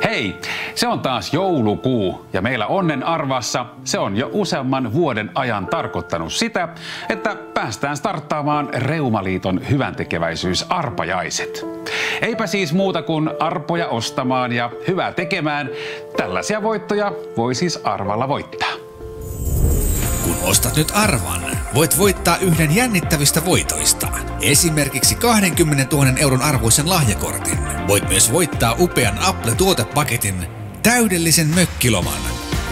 Hei, se on taas joulukuu ja meillä Onnen arvassa se on jo useamman vuoden ajan tarkoittanut sitä, että päästään starttaamaan Reumaliiton hyväntekeväisyysarpajaiset. Eipä siis muuta kuin arpoja ostamaan ja hyvää tekemään. Tällaisia voittoja voi siis arvalla voittaa. Kun ostat nyt arvan, voit voittaa yhden jännittävistä voitoista. Esimerkiksi 20 000 euron arvoisen lahjakortin. Voit myös voittaa upean Apple-tuotepaketin, täydellisen mökkiloman,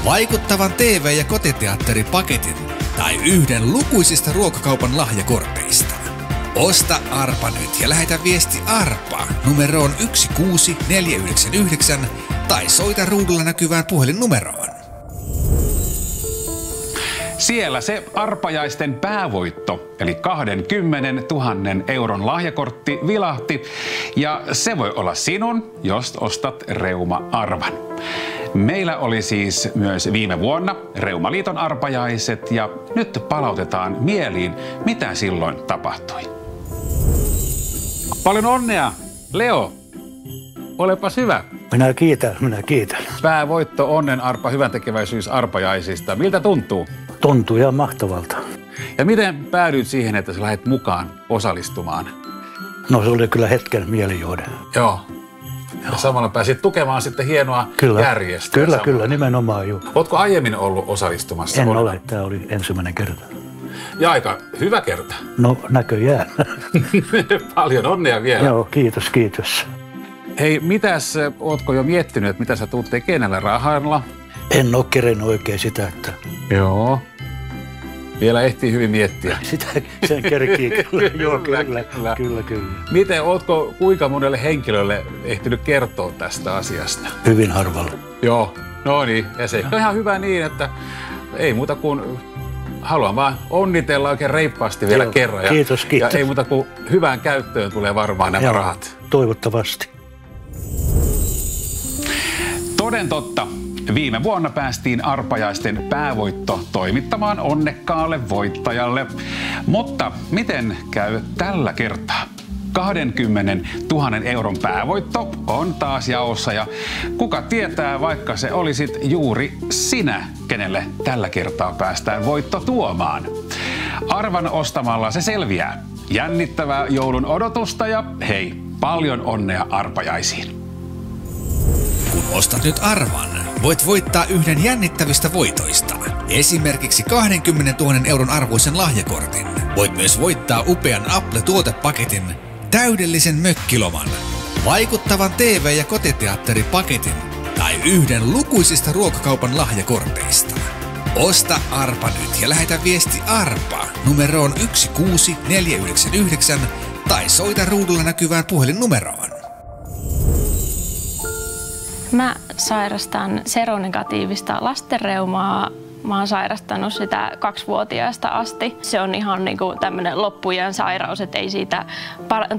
vaikuttavan TV- ja kotiteatteripaketin tai yhden lukuisista ruokakaupan lahjakorteista. Osta arpa nyt ja lähetä viesti ARPA numeroon 16499 tai soita ruudulla näkyvään puhelinnumeroon. Siellä se arpajaisten päävoitto, eli 20 000 euron lahjakortti vilahti, ja se voi olla sinun, jos ostat Reuma-arvan. Meillä oli siis myös viime vuonna Reumaliiton arpajaiset, ja nyt palautetaan mieliin, mitä silloin tapahtui. Paljon onnea, Leo! Olepas hyvä. Minä kiitän. Päävoitto Onnen arpa hyväntekeväisyysarpajaisista. Miltä tuntuu? Tuntuu ihan mahtavalta. Ja miten päädyit siihen, että sä lähdet mukaan osallistumaan? No se oli kyllä hetken mielijohde. Joo. Ja samalla pääsit tukemaan sitten hienoa järjestöä. Kyllä, nimenomaan joo. Ootko aiemmin ollut osallistumassa? En ole, tämä oli ensimmäinen kerta. Ja aika hyvä kerta. No näköjään. Paljon onnea vielä. Joo, kiitos. Hei, ootko jo miettinyt, että mitä sä tuut tekemään rahalla? En ole kerennyt oikein sitä, että... Joo. Vielä ehtii hyvin miettiä. Sitä sen kerkii kyllä. Joo, kyllä. Miten, kuinka monelle henkilölle ehtinyt kertoa tästä asiasta? Hyvin harvalla. Joo, no niin. Ja se on ihan hyvä niin, että ei muuta kuin haluan vaan onnitella oikein reippaasti vielä kerran. Kiitos. Ja ei muuta kuin hyvään käyttöön tulee varmaan nämä rahat. Toivottavasti. Toden totta. Viime vuonna päästiin arpajaisten päävoitto toimittamaan onnekkaalle voittajalle. Mutta miten käy tällä kertaa? 20 000 euron päävoitto on taas jaossa ja kuka tietää, vaikka se olisit juuri sinä, kenelle tällä kertaa päästään voitto tuomaan. Arvan ostamalla se selviää. Jännittävää joulun odotusta ja hei, paljon onnea arpajaisiin. Kun ostat nyt arvan, voit voittaa yhden jännittävistä voitoista. Esimerkiksi 20 000 euron arvoisen lahjakortin. Voit myös voittaa upean Apple-tuotepaketin, täydellisen mökkiloman, vaikuttavan TV- ja kotiteatteripaketin tai yhden lukuisista ruokakaupan lahjakorteista. Osta arpa nyt ja lähetä viesti ARPA numeroon 16499 tai soita ruudulla näkyvään puhelinnumeroon. Mä sairastan seronegatiivista lastenreumaa. Mä oon sairastanut sitä 2-vuotiaasta asti. Se on ihan niinku tämmönen loppuiän sairaus, et ei siitä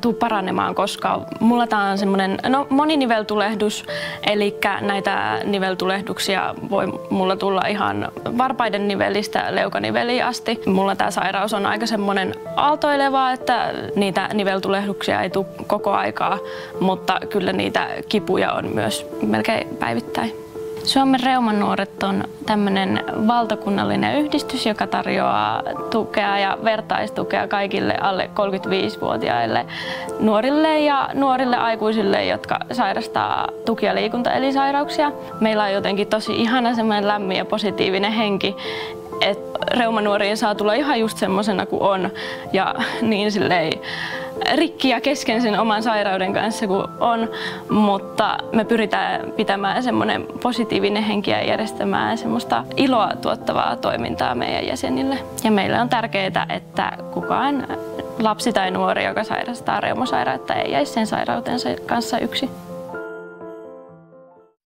tule paranemaan koskaan. Mulla tää on semmonen moniniveltulehdus, eli näitä niveltulehduksia voi mulla tulla ihan varpaiden nivelistä leukaniveliin asti. Mulla tää sairaus on aika semmonen aaltoileva, että niitä niveltulehduksia ei tule koko aikaa, mutta kyllä niitä kipuja on myös melkein päivittäin. Suomen Reumanuoret on tämmöinen valtakunnallinen yhdistys, joka tarjoaa tukea ja vertaistukea kaikille alle 35-vuotiaille nuorille ja nuorille aikuisille, jotka sairastaa tuki- ja liikuntaelinsairauksia. Meillä on jotenkin tosi ihana semmoinen lämmin ja positiivinen henki, että reumanuoriin saa tulla ihan just semmosena kuin on ja niin silleen rikki ja kesken sen oman sairauden kanssa kuin on, mutta me pyritään pitämään semmoinen positiivinen henki ja järjestämään semmoista iloa tuottavaa toimintaa meidän jäsenille. Ja meille on tärkeää, että kukaan lapsi tai nuori, joka sairastaa reumasairautta, ei jäisi sen sairautensa kanssa yksin.